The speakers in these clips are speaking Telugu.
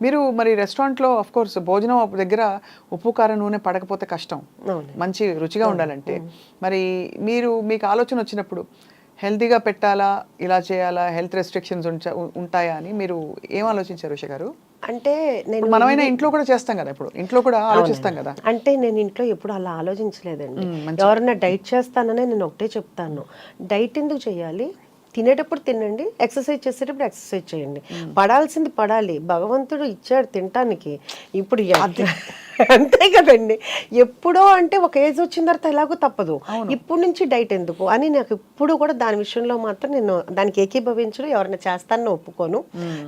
మీరు మరి రెస్టారెంట్లో ఆఫ్ కోర్స్ భోజనం దగ్గర ఉప్పు కారం నూనె పడకపోతే కష్టం, మంచి రుచిగా ఉండాలంటే. మరి మీకు ఆలోచన వచ్చినప్పుడు హెల్తీగా పెట్టాలా, ఇలా చేయాలా, హెల్త్ రెస్ట్రిక్షన్స్ ఉంటాయా అని మీరు ఏం ఆలోచించారు ఉష గారు? అంటే నేను మనమైనా ఇంట్లో కూడా చేస్తాం కదా, ఇప్పుడు ఇంట్లో కూడా ఆలోచిస్తాం కదా. అంటే నేను ఇంట్లో ఎప్పుడు అలా ఆలోచించలేదండి. ఎవరన్నా డైట్ చేస్తాననే నేను ఒకటే చెప్తాను, డైట్ ఎందుకు చేయాలి, తినేటప్పుడు తినండి, ఎక్సర్సైజ్ చేసేటప్పుడు ఎక్సర్సైజ్ చేయండి. పడాల్సింది పడాలి, భగవంతుడు ఇచ్చాడు తినటానికి. ఇప్పుడు అంతే కదండి. ఎప్పుడో అంటే ఒక ఏజ్ వచ్చిన తర్వాత ఎలాగో తప్పదు, ఇప్పుడు నుంచి డైట్ ఎందుకు అని నాకు ఇప్పుడు కూడా దాని విషయంలో మాత్రం నేను దానికి ఏకీభవించడం, ఎవరైనా చేస్తానని ఒప్పుకోను.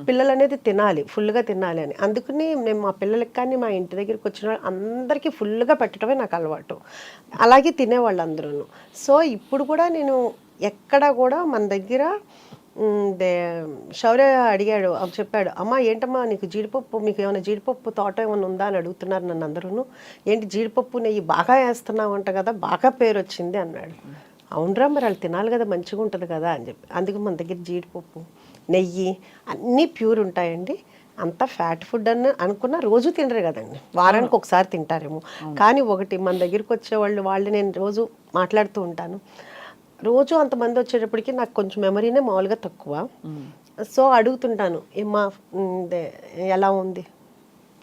పిల్లలు అనేది తినాలి, ఫుల్గా తినాలి అని. అందుకని నేను మా పిల్లలకి కానీ మా ఇంటి దగ్గరికి వచ్చిన అందరికీ ఫుల్గా పెట్టడమే నాకు అలవాటు. అలాగే తినేవాళ్ళు అందరూ. సో ఇప్పుడు కూడా నేను ఎక్కడ కూడా మన దగ్గర శౌర్య అడిగాడు, చెప్పాడు, అమ్మ ఏంటమ్మా నీకు జీడిపప్పు, మీకు ఏమైనా జీడిపప్పు తోట ఏమైనా ఉందా అని అడుగుతున్నారు నన్ను అందరూ. ఏంటి జీడిపప్పు నెయ్యి బాగా వేస్తున్నావంట కదా, బాగా పేరు వచ్చింది అన్నాడు. అవునరా, మరి వాళ్ళు తినాలి కదా, మంచిగా ఉంటుంది కదా అని చెప్పి. అందుకే మన దగ్గర జీడిపప్పు నెయ్యి అన్నీ ప్యూర్ ఉంటాయండి. అంత ఫ్యాట్ ఫుడ్ అని అనుకున్న రోజు తినరు కదండి, వారానికి ఒకసారి తింటారేమో. కానీ ఒకటి మన దగ్గరికి వచ్చేవాళ్ళు నేను రోజు మాట్లాడుతూ ఉంటాను. రోజు అంతమంది వచ్చేటప్పటికి నాకు కొంచెం మెమరీనే మామూలుగా తక్కువ. సో అడుగుతుంటాను, ఏమ్మా ఎలా ఉంది,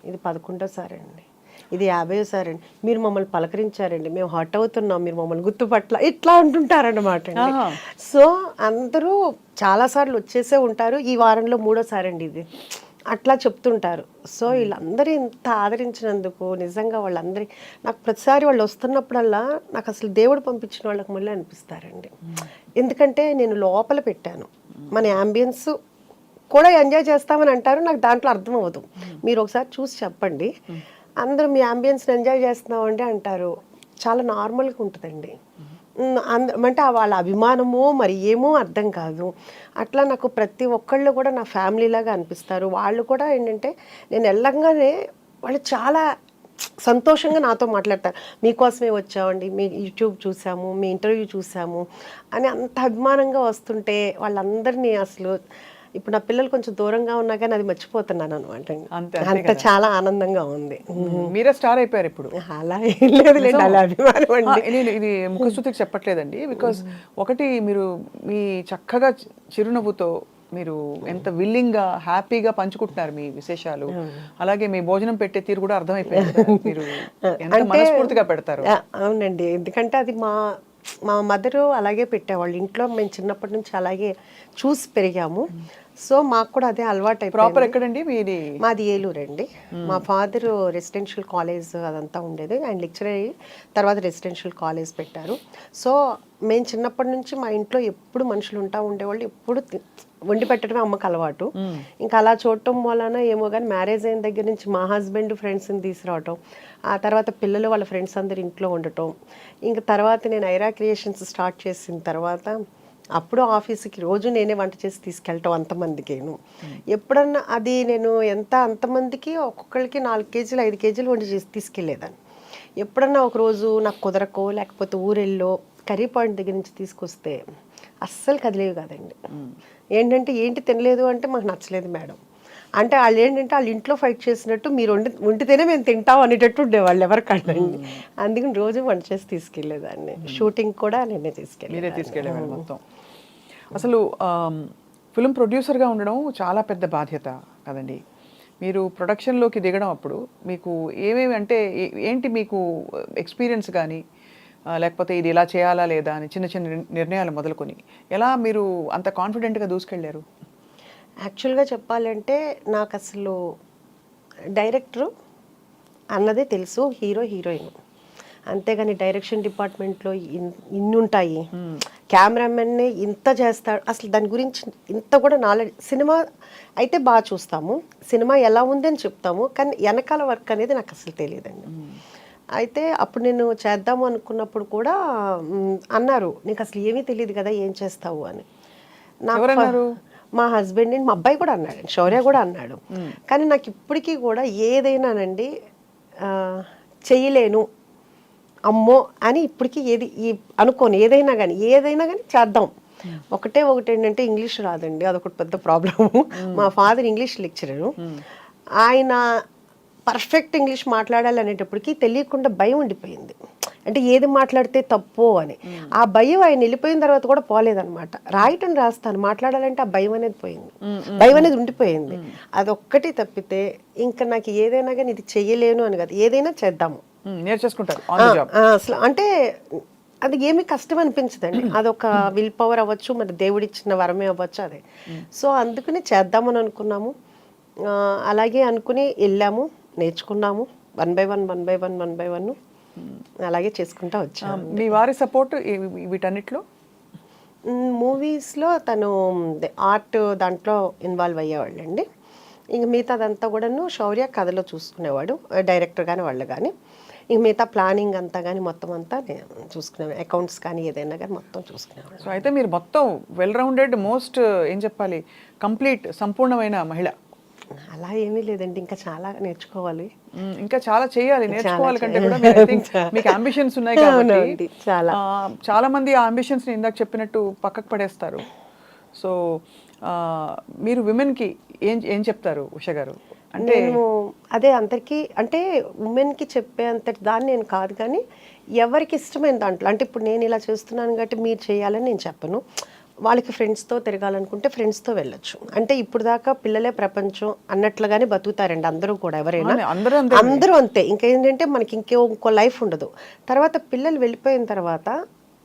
ఇది 11వ అండి, ఇది 50వ అండి, మీరు మమ్మల్ని పలకరించారండి, మేము హట్ అవుతున్నాం, మీరు మమ్మల్ని గుర్తుపట్ల, ఇట్లా అంటుంటారన్నమాట అండి. సో అందరూ చాలాసార్లు వచ్చేసే ఉంటారు, ఈ వారంలో 3వ అండి ఇది, అట్లా చెప్తుంటారు. సో వీళ్ళందరూ ఇంత ఆదరించినందుకు నిజంగా వాళ్ళందరి నాకు ప్రతిసారి వాళ్ళు వస్తున్నప్పుడల్లా నాకు అసలు దేవుడు పంపించిన వాళ్ళకి మళ్ళీ అనిపిస్తారండి. ఎందుకంటే నేను లోపల పెట్టాను, మన యాంబియన్స్ కూడా ఎంజాయ్ చేస్తామని అంటారు, నాకు దాంట్లో అర్థం అవ్వదు. మీరు ఒకసారి చూసి చెప్పండి, అందరూ మీ యాంబియన్స్ని ఎంజాయ్ చేస్తున్నామండి అంటారు, చాలా నార్మల్గా ఉంటుందండి. అంటే వాళ్ళ అభిమానమో మరి ఏమో అర్థం కాదు. అట్లా నాకు ప్రతి ఒక్కళ్ళు కూడా నా ఫ్యామిలీలాగా అనిపిస్తారు. వాళ్ళు కూడా ఏంటంటే నేను వెళ్ళంగానే వాళ్ళు చాలా సంతోషంగా నాతో మాట్లాడతారు, మీకోసమే వచ్చామండి, మీ యూట్యూబ్ చూసాము, మీ ఇంటర్వ్యూ చూసాము అని అంత అభిమానంగా వస్తుంటే వాళ్ళందరినీ అసలు ఇప్పుడు నా పిల్లలు కొంచెం దూరంగా ఉన్నా కానీ అది మర్చిపోతున్నాను అనమాట. అంత చాలా ఆనందంగా ఉంది. మీరే స్టార్ అయిపోయారు ఇప్పుడు. అలా ఏం లేదు, అలా అభిమానం అండి. ఇది ముఖస్తుతికి చెప్పట్లేదండి. బికాస్ ఒకటి మీరు మీ చక్కగా చిరునవ్వుతో మీరు ఎంత విల్లింగ్గా హ్యాపీగా పంచుకుంటున్నారు మీ విశేషాలు, అలాగే మీ భోజనం పెట్టే తీరు కూడా అర్థమైపోయింది, మీరు ఎంత మనస్ఫూర్తిగా పెడతారు. అవునండి, ఎందుకంటే అది మా మదరు అలాగే పెట్టేవాళ్ళు ఇంట్లో. మేము చిన్నప్పటి నుంచి అలాగే చూసి పెరిగాము. సో మాకు కూడా అదే అలవాటు అయిపోయింది. ప్రాపర్ ఎక్కడండి మీది? మాది ఏలూరు అండి. మా ఫాదర్ రెసిడెన్షియల్ కాలేజ్ అదంతా ఉండేది, ఆయన లెక్చరర్ అయ్యి తర్వాత రెసిడెన్షియల్ కాలేజ్ పెట్టారు. సో మేము చిన్నప్పటి నుంచి మా ఇంట్లో ఎప్పుడు మనుషులు ఉండేవాళ్ళు, ఎప్పుడు వండి పెట్టడమే అమ్మకు అలవాటు. ఇంకా అలా చూడటం వలన ఏమో కానీ మ్యారేజ్ అయిన దగ్గర నుంచి మా హస్బెండ్ ఫ్రెండ్స్ని తీసుకురావటం, ఆ తర్వాత పిల్లలు వాళ్ళ ఫ్రెండ్స్ అందరు ఇంట్లో ఉండటం, ఇంకా తర్వాత నేను ఐరా క్రియేషన్స్ స్టార్ట్ చేసిన తర్వాత అప్పుడు ఆఫీస్కి రోజు నేనే వంట చేసి తీసుకెళ్ళటం అంతమందికేను. ఎప్పుడన్నా అది నేను అంతమందికి ఒక్కొక్కరికి 4 కేజీలు 5 కేజీలు వండి చేసి తీసుకెళ్ళేదాన్ని. ఎప్పుడన్నా ఒకరోజు నాకు కుదరకో లేకపోతే ఊరెళ్ళో కర్రీ పాయింట్ దగ్గర నుంచి తీసుకొస్తే అస్సలు కదిలేవి కాదండి. ఏంటి తినలేదు అంటే మాకు నచ్చలేదు మేడం అంటే వాళ్ళు ఏంటంటే వాళ్ళ ఇంట్లో ఫైట్ చేసినట్టు మీరు వండితేనే మేము తింటాం అనేటట్టు ఉండేవాళ్ళు ఎవరికండి. అందుకని రోజు వంట చేసి తీసుకెళ్ళేదాన్ని. షూటింగ్ కూడా నేనే తీసుకెళ్ళేవాళ్ళు మొత్తం. అసలు ఫిల్మ్ ప్రొడ్యూసర్గా ఉండడం చాలా పెద్ద బాధ్యత కదండి. మీరు ప్రొడక్షన్లోకి దిగడం అప్పుడు మీకు ఏమేమి అంటే ఏంటి మీకు ఎక్స్పీరియన్స్ కానీ, లేకపోతే ఇది ఇలా చేయాలా లేదా అని చిన్న చిన్న నిర్ణయాలు మొదలుకొని ఎలా మీరు అంత కాన్ఫిడెంట్గా దూసుకెళ్ళారు? యాక్చువల్గా చెప్పాలంటే నాకు అసలు డైరెక్టరు అన్నదే తెలుసు, హీరో హీరోయిన్, అంతేగాని డైరెక్షన్ డిపార్ట్మెంట్లో ఇన్ని ఉంటాయి, కెమెరామెన్నే ఇంత చేస్తాడు, అసలు దాని గురించి ఇంత కూడా నాలెడ్జ్. సినిమా అయితే బాగా చూస్తాము, సినిమా ఎలా ఉందని చెప్తాము, కానీ వెనకాల వర్క్ అనేది నాకు అసలు తెలియదండి. అయితే అప్పుడు నేను చేద్దాము అనుకున్నప్పుడు కూడా అన్నారు, నీకు అసలు ఏమీ తెలియదు కదా, ఏం చేస్తావు అని. నాకు మా హస్బెండ్ మా అబ్బాయి కూడా అన్నాడు, శౌర్య కూడా అన్నాడు. కానీ నాకు ఇప్పటికీ కూడా ఏదైనానండి చెయ్యలేను అమ్మో అని ఇప్పటికీ అనుకోను. ఏదైనా కానీ చేద్దాం ఒకటి ఏంటంటే ఇంగ్లీష్ రాదండి, అదొకటి పెద్ద ప్రాబ్లము. మా ఫాదర్ ఇంగ్లీష్ లెక్చరరు. ఆయన పర్ఫెక్ట్ ఇంగ్లీష్ మాట్లాడాలి అనేటప్పటికి తెలియకుండా భయం ఉండిపోయింది, అంటే ఏది మాట్లాడితే తప్పు అని. ఆ భయం ఆయన వెళ్ళిపోయిన తర్వాత కూడా పోలేదన్నమాట. రాయటం రాస్తాను, మాట్లాడాలంటే ఆ భయం అనేది పోయింది, భయం అనేది ఉండిపోయింది. అదొక్కటి తప్పితే ఇంకా నాకు ఏదైనా కానీ ఇది చెయ్యలేను అని కాదు, ఏదైనా చేద్దాము నేర్చేసుకుంటారు. అసలు అంటే అది ఏమీ కష్టం అనిపించదండి, అదొక విల్ పవర్ అవ్వచ్చు, మరి దేవుడిచ్చిన వరమే అవ్వచ్చు అదే. సో అందుకని చేద్దామని అనుకున్నాము. అలాగే అనుకుని వెళ్ళాము, నేర్చుకున్నాము, 1 by 1 అలాగే చేసుకుంటా వచ్చాము. మీ వారి సపోర్ట్ వీటన్నిటిలో? మూవీస్లో తను ఆర్ట్ దాంట్లో ఇన్వాల్వ్ అయ్యేవాళ్ళండి. ఇంక మిగతాదంతా కూడాను శౌర్య కథలో చూసుకునేవాడు, డైరెక్టర్ కానీ వాళ్ళు కానీ. ఇంక మిగతా ప్లానింగ్ అంతా కానీ మొత్తం అంతా నేను చూసుకునేవాడు, అకౌంట్స్ కానీ ఏదైనా కానీ మొత్తం చూసుకునేవాడు. సో అయితే మీరు మొత్తం వెల్ రౌండెడ్, మోస్ట్ ఏం చెప్పాలి, కంప్లీట్ సంపూర్ణమైన మహిళ. అలా ఏమీ లేదండి, ఇంకా చాలా నేర్చుకోవాలి, ఇంకా చాలా చేయాలి. నేర్చుకోవాలి కంటే కూడా మీరు I think మీకు అంబిషన్స్ ఉన్నాయి కాబట్టి చాలా మంది ఆ అంబిషన్స్ ని ఇందాక చెప్పినట్టు పక్కకు పడేస్తారు. సో మీరు విమెన్ కి ఏం చెప్తారు ఉష గారు? అంటే నేను అదే అందరికీ, అంటే ఉమెన్కి చెప్పే అంతటి దాన్ని నేను కాదు, కానీ ఎవరికి ఇష్టమైన దాంట్లో, అంటే ఇప్పుడు నేను ఇలా చేస్తున్నాను కాబట్టి మీరు చేయాలని నేను చెప్పను. వాళ్ళకి ఫ్రెండ్స్తో తిరగాలనుకుంటే ఫ్రెండ్స్తో వెళ్ళొచ్చు. అంటే ఇప్పుడు దాకా పిల్లలే ప్రపంచం అన్నట్లుగానే బతుకుతారండి అందరూ కూడా, ఎవరైనా అందరూ అంతే. ఇంకేంటంటే మనకి ఇంకో లైఫ్ ఉండదు. తర్వాత పిల్లలు వెళ్ళిపోయిన తర్వాత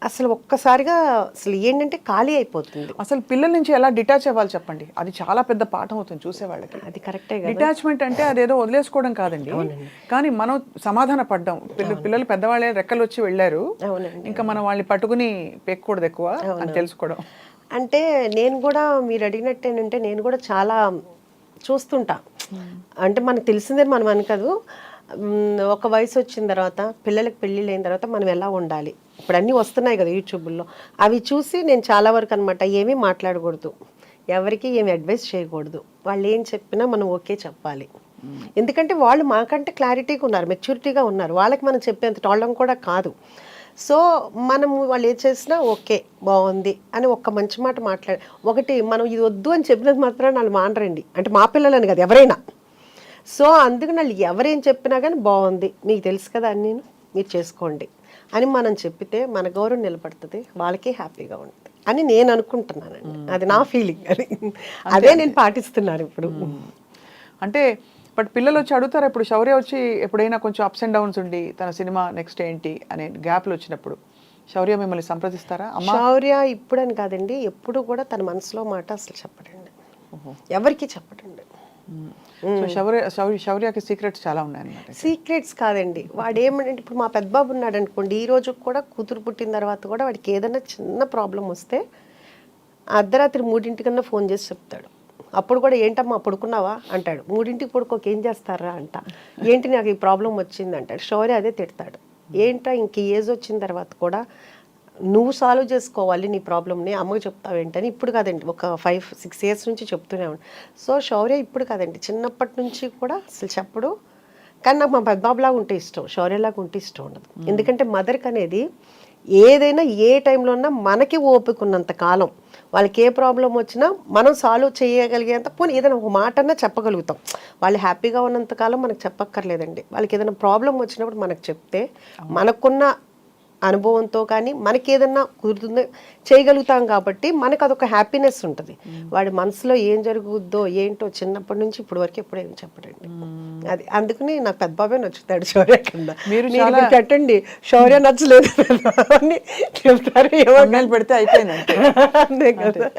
అసలు ఒక్కసారిగా అసలు ఏంటంటే ఖాళీ అయిపోతుంది. అసలు పిల్లల నుంచి ఎలా డిటాచ్ అవ్వాలి చెప్పండి, అది చాలా పెద్ద పాఠం అవుతుంది చూసేవాళ్ళకి. అది కరెక్టే కదా, డిటాచ్మెంట్ అంటే అదేదో వదిలేసుకోవడం కాదండి, కానీ మనం సమాధాన పడ్డాం. పిల్లలు పెద్దవాళ్ళే రెక్కలు వచ్చి వెళ్ళారు, ఇంకా మనం వాళ్ళని పట్టుకుని పెక్కకూడదు ఎక్కువ అని తెలుసుకోవడం. అంటే నేను కూడా మీరు అడిగినట్టు ఏంటంటే నేను కూడా చాలా చూస్తుంటా. అంటే మనకు తెలిసిందే మనం అనుకదు, ఒక వయసు వచ్చిన తర్వాత పిల్లలకి పెళ్ళిళ్ళు అయిన తర్వాత మనం ఎలా ఉండాలి, ఇప్పుడు అన్నీ వస్తున్నాయి కదా యూట్యూబ్లో, అవి చూసి నేను చాలా వరకు అనమాట ఏమీ మాట్లాడకూడదు, ఎవరికి ఏమి అడ్వైస్ చేయకూడదు, వాళ్ళు ఏం చెప్పినా మనం ఓకే చెప్పాలి. ఎందుకంటే వాళ్ళు మాకంటే క్లారిటీగా ఉన్నారు, మెచ్యూరిటీగా ఉన్నారు, వాళ్ళకి మనం చెప్పేంత టోళ్ళం కూడా కాదు. సో మనము వాళ్ళు ఏం చేసినా ఓకే బాగుంది అని ఒక్క మంచి మాట మాట్లాడి, ఒకటి మనం ఇది వద్దు అని చెప్పినంత మాత్రం వాళ్ళు మానరండి, అంటే మా పిల్లలని కదా ఎవరైనా. సో అందుకని వాళ్ళు ఎవరేం చెప్పినా కానీ బాగుంది, మీకు తెలుసు కదా అని మీరు చేసుకోండి అని మనం చెప్పితే మన గౌరవం నిలబడుతుంది, వాళ్ళకి హ్యాపీగా ఉంటుంది అని నేను అనుకుంటున్నానండి. అది నా ఫీలింగ్, అదే నేను పాటిస్తున్నాను ఇప్పుడు. అంటే బట్ పిల్లలు వచ్చి అడుగుతారు, ఇప్పుడు శౌర్య వచ్చి ఎప్పుడైనా కొంచెం అప్స్ అండ్ డౌన్స్ ఉండి తన సినిమా నెక్స్ట్ ఏంటి అనే గ్యాప్లు వచ్చినప్పుడు శౌర్య మిమ్మల్ని సంప్రదిస్తారా? శౌర్య ఇప్పుడని కాదండి, ఎప్పుడు కూడా తన మనసులో మాట అసలు చెప్పడండి, ఎవరికి చెప్పడండి. శౌర్యకి సీక్రెట్స్ చాలా ఉన్నాయన్నమాట. సీక్రెట్స్ కాదండి, వాడు ఏమంటే ఇప్పుడు మా పెద్ద బాబు ఉన్నాడు అనుకోండి, ఈ రోజు కూడా కూతురు పుట్టిన తర్వాత కూడా వాడికి ఏదైనా చిన్న ప్రాబ్లం వస్తే అర్ధరాత్రి 3 ఫోన్ చేసి చెప్తాడు. అప్పుడు కూడా ఏంటమ్మా పడుకున్నావా అంటాడు, 3 పడుకోక ఏం చేస్తారా అంట, ఏంటి నాకు ఈ ప్రాబ్లం వచ్చింది అంటాడు. శౌర్య అదే తిడతాడు, ఏంటా ఇంక ఏజ్ వచ్చిన తర్వాత కూడా నువ్వు సాల్వ్ చేసుకోవాలి నీ ప్రాబ్లమ్ని, అమ్మకి చెప్తావు ఏంటని. ఇప్పుడు కాదండి, ఒక 5-6 years నుంచి చెప్తూనే ఉన్నాను. సో శౌర్య ఇప్పుడు కాదండి, చిన్నప్పటి నుంచి కూడా అసలు చెప్పడు. కానీ నాకు మా పెద్దబాబులాగా ఉంటే ఇష్టం, శౌర్యలాగా ఉంటే ఇష్టం ఉండదు. ఎందుకంటే మదర్కి అనేది ఏదైనా ఏ టైంలో ఉన్నా మనకి ఓపిక ఉన్నంత కాలం వాళ్ళకి ఏ ప్రాబ్లం వచ్చినా మనం సాల్వ్ చేయగలిగేంత, పోనీ ఏదైనా ఒక మాట అన్నా చెప్పగలుగుతాం. వాళ్ళు హ్యాపీగా ఉన్నంత కాలం మనకు చెప్పక్కర్లేదండి. వాళ్ళకి ఏదైనా ప్రాబ్లం వచ్చినప్పుడు మనకు చెప్తే మనకున్న అనుభవంతో కానీ మనకి ఏదన్నా కుదురుతుందో చేయగలుగుతాం కాబట్టి మనకు అదొక హ్యాపీనెస్ ఉంటుంది. వాడి మనసులో ఏం జరుగుద్దో ఏంటో చిన్నప్పటి నుంచి ఇప్పుడు వరకు ఎప్పుడు ఏమి చెప్పడండి. అది అందుకని నాకు పెద్ద బాబే నచ్చుతాడు శౌర్య కింద. మీరు పెట్టండి శౌర్య నచ్చలేదు అని చెప్తారు, ఏమో పెడితే అయిపోయింది అంతే అంతే కదా.